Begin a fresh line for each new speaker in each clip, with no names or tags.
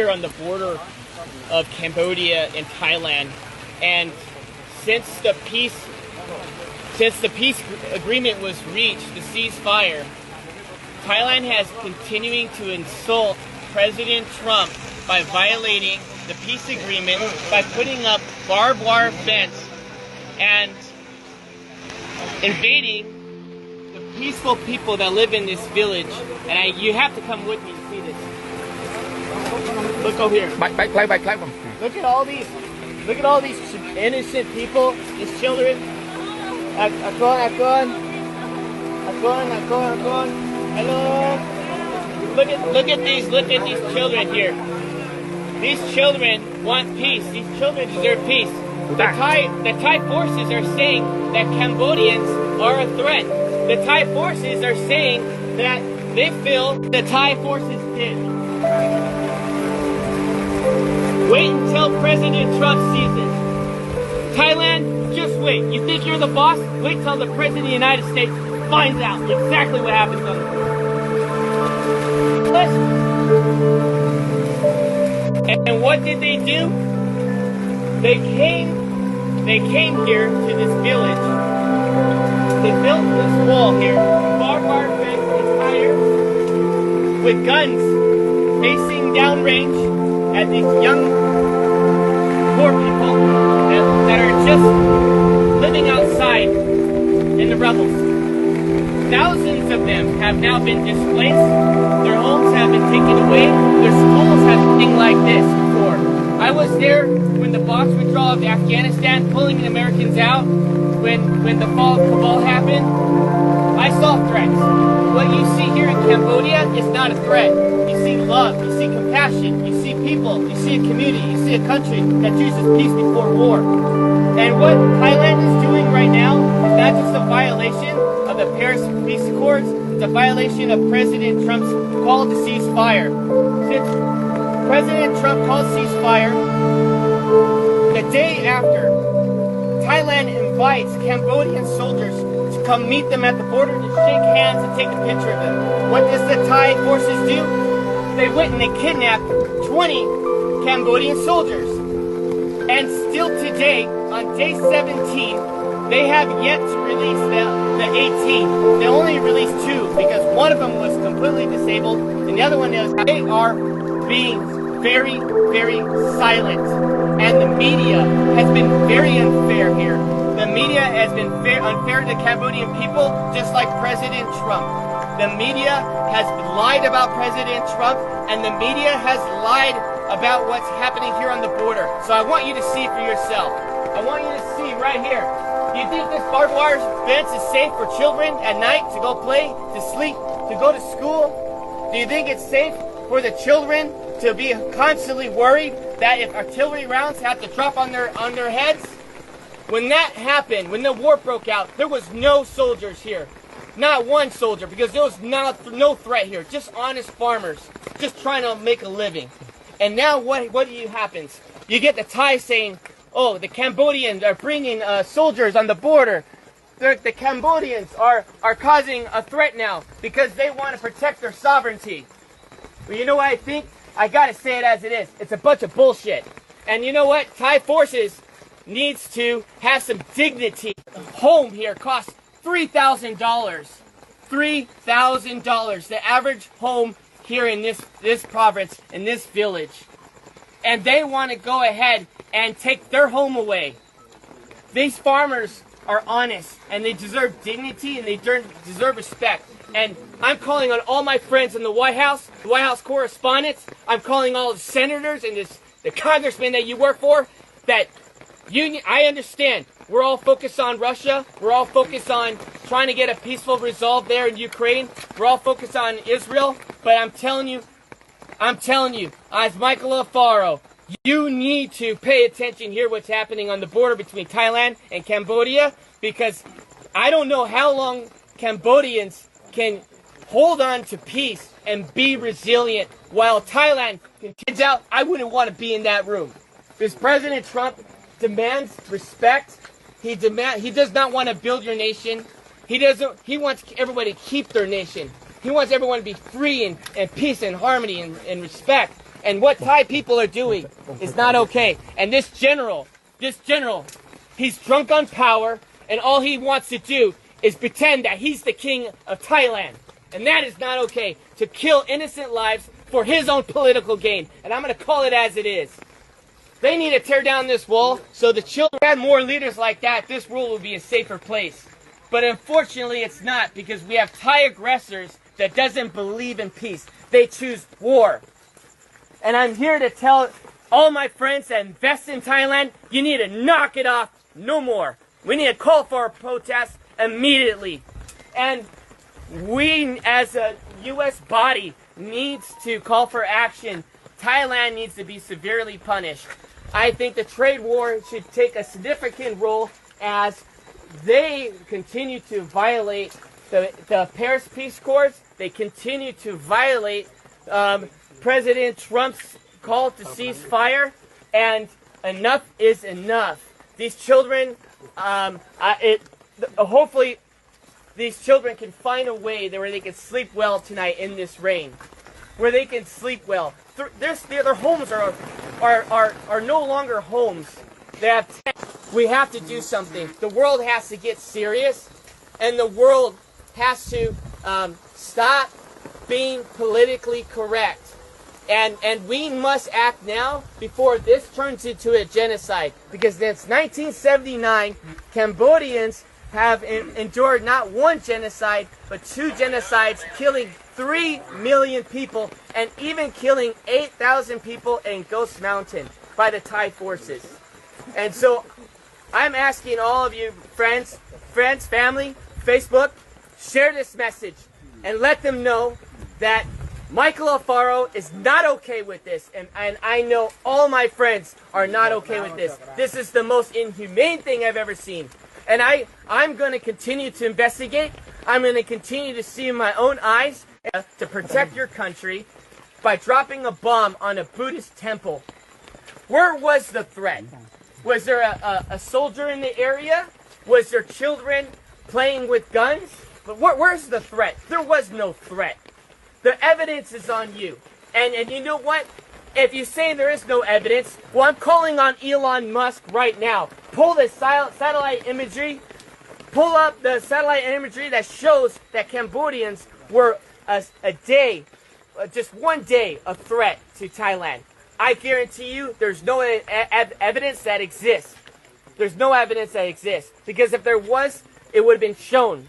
Here on the border of Cambodia and Thailand, and since the peace agreement was reached, the ceasefire, Thailand has continuing to insult President Trump by violating the peace agreement by putting up barbed wire fence and invading the peaceful people that live in this village. And you have to come with me to see this. Look over here. Look at all these. Look at all these innocent people, these children. Hello. Look at these children here. These children want peace. These children deserve peace. The Thai forces are saying that Cambodians are a threat. The Thai forces are saying that they feel the Thai forces did. Wait until President Trump sees it. Thailand, just wait. You think you're the boss? Wait till the President of the United States finds out exactly what happens on the board. And what did they do? They came here to this village. They built this wall here, barbed wire fence entire, with guns facing downrange at these young, poor people that are just living outside in the rubbles. Thousands of them have now been displaced. Their homes have been taken away. Their schools have been like this before. I was there when the box withdrawal of Afghanistan, pulling the Americans out, when the fall of Kabul happened. I saw threats. What you see here in Cambodia is not a threat. You see love, you see compassion, you see people, you see a community, you see a country that chooses peace before war. And what Thailand is doing right now is not just a violation of the Paris Peace Accords, it's a violation of President Trump's call to ceasefire. Since President Trump called ceasefire, the day after, Thailand invites Cambodian soldiers to come meet them at the border to shake hands and take a picture of them. What does the Thai forces do? They went and they kidnapped 20 Cambodian soldiers. And still today, on day 17, they have yet to release the 18. They only released 2 because one of them was completely disabled and the other one is. They are being very, very silent. And the media has been very unfair here. The media has been unfair to the Cambodian people, just like President Trump. The media has lied about President Trump, and the media has lied about what's happening here on the border. So I want you to see for yourself. I want you to see right here. Do you think this barbed wire fence is safe for children at night to go play, to sleep, to go to school? Do you think it's safe for the children to be constantly worried that if artillery rounds have to drop on their heads? When that happened, when the war broke out, there was no soldiers here. Not one soldier, because there was no threat here. Just honest farmers, just trying to make a living. And now what happens? You get the Thai saying, oh, the Cambodians are bringing soldiers on the border. The Cambodians are causing a threat now because they want to protect their sovereignty. Well, you know what I think? I gotta say it as it is. It's a bunch of bullshit. And you know what? Thai forces needs to have some dignity. Home here costs $3,000. $3,000. The average home here in this province, in this village. And they want to go ahead and take their home away. These farmers are honest and they deserve dignity and they deserve respect. And I'm calling on all my friends in the White House correspondents. I'm calling all the senators and the congressmen that you work for. That I understand. We're all focused on Russia. We're all focused on trying to get a peaceful resolve there in Ukraine. We're all focused on Israel. But I'm telling you, as Michael Alfaro, you need to pay attention here what's happening on the border between Thailand and Cambodia, because I don't know how long Cambodians can hold on to peace and be resilient while Thailand continues out. I wouldn't want to be in that room. Because President Trump demands respect. He does not want to build your nation. He wants everybody to keep their nation. He wants everyone to be free and peace and harmony and respect. And what Thai people are doing is not okay. And this general, he's drunk on power, and all he wants to do is pretend that he's the king of Thailand. And that is not okay, to kill innocent lives for his own political gain. And I'm going to call it as it is. They need to tear down this wall so the children had more leaders like that. This world would be a safer place. But unfortunately, it's not, because we have Thai aggressors that doesn't believe in peace. They choose war. And I'm here to tell all my friends that invest in Thailand, you need to knock it off no more. We need to call for a protest immediately. And we, as a U.S. body, needs to call for action. Thailand needs to be severely punished. I think the trade war should take a significant role as they continue to violate the Paris Peace Accords. They continue to violate President Trump's call to cease fire, and enough is enough. These children, hopefully, these children can find a way where they can sleep well tonight in this rain, where they can sleep well. Their homes are no longer homes. We have to do something. The world has to get serious, and the world has to stop being politically correct. And we must act now before this turns into a genocide. Because since 1979, Cambodians have endured not one genocide, but 2 genocides, killing 3 million people, and even killing 8,000 people in Ghost Mountain by the Thai forces. And so I'm asking all of you friends, family, Facebook, share this message and let them know that Michael Alfaro is not okay with this, and I know all my friends are not okay with this. This is the most inhumane thing I've ever seen. And I'm going to continue to investigate. I'm going to continue to see in my own eyes to protect your country by dropping a bomb on a Buddhist temple. Where was the threat? Was there a soldier in the area? Was there children playing with guns? But where's the threat? There was no threat. The evidence is on you. And you know what? If you say there is no evidence, well, I'm calling on Elon Musk right now. Pull the satellite imagery. Pull up the satellite imagery that shows that Cambodians were just one day, a threat to Thailand. I guarantee you there's no evidence that exists. There's no evidence that exists. Because if there was, it would have been shown.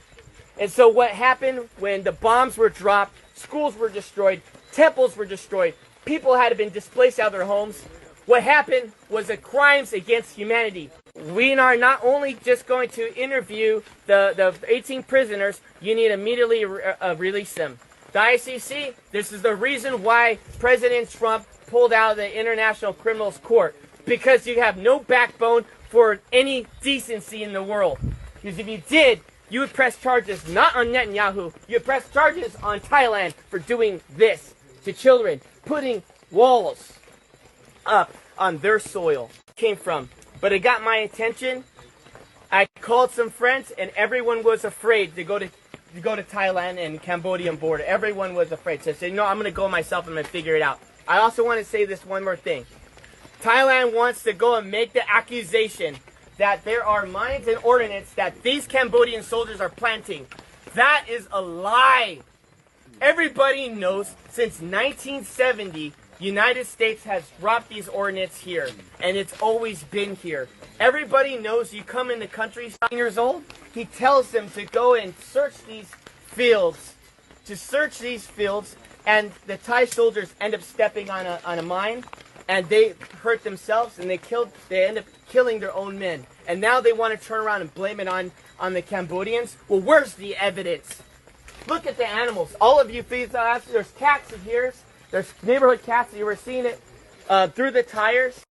And so what happened when the bombs were dropped, schools were destroyed, temples were destroyed, people had been displaced out of their homes. What happened was the crimes against humanity. We are not only just going to interview the 18 prisoners, you need to immediately release them. The ICC, this is the reason why President Trump pulled out of the International Criminals Court. Because you have no backbone for any decency in the world. Because if you did, you would press charges not on Netanyahu, you would press charges on Thailand for doing this to children, putting walls up on their soil. Came from. But it got my attention. I called some friends, and everyone was afraid to go to Thailand and Cambodian border. Everyone was afraid. So I said, no, I'm going to go myself. I'm going to figure it out. I also want to say this one more thing. Thailand wants to go and make the accusation that there are mines and ordnance that these Cambodian soldiers are planting. That is a lie. Everybody knows since 1970, United States has dropped these ordnance here, and it's always been here. Everybody knows you come in the country 9 years old, he tells them to go and search these fields, and the Thai soldiers end up stepping on a mine, and they hurt themselves, and they end up killing their own men. And now they want to turn around and blame it on the Cambodians. Well, where's the evidence? Look at the animals. All of you, there's cats in here. There's neighborhood cats. You were seeing it through the tires.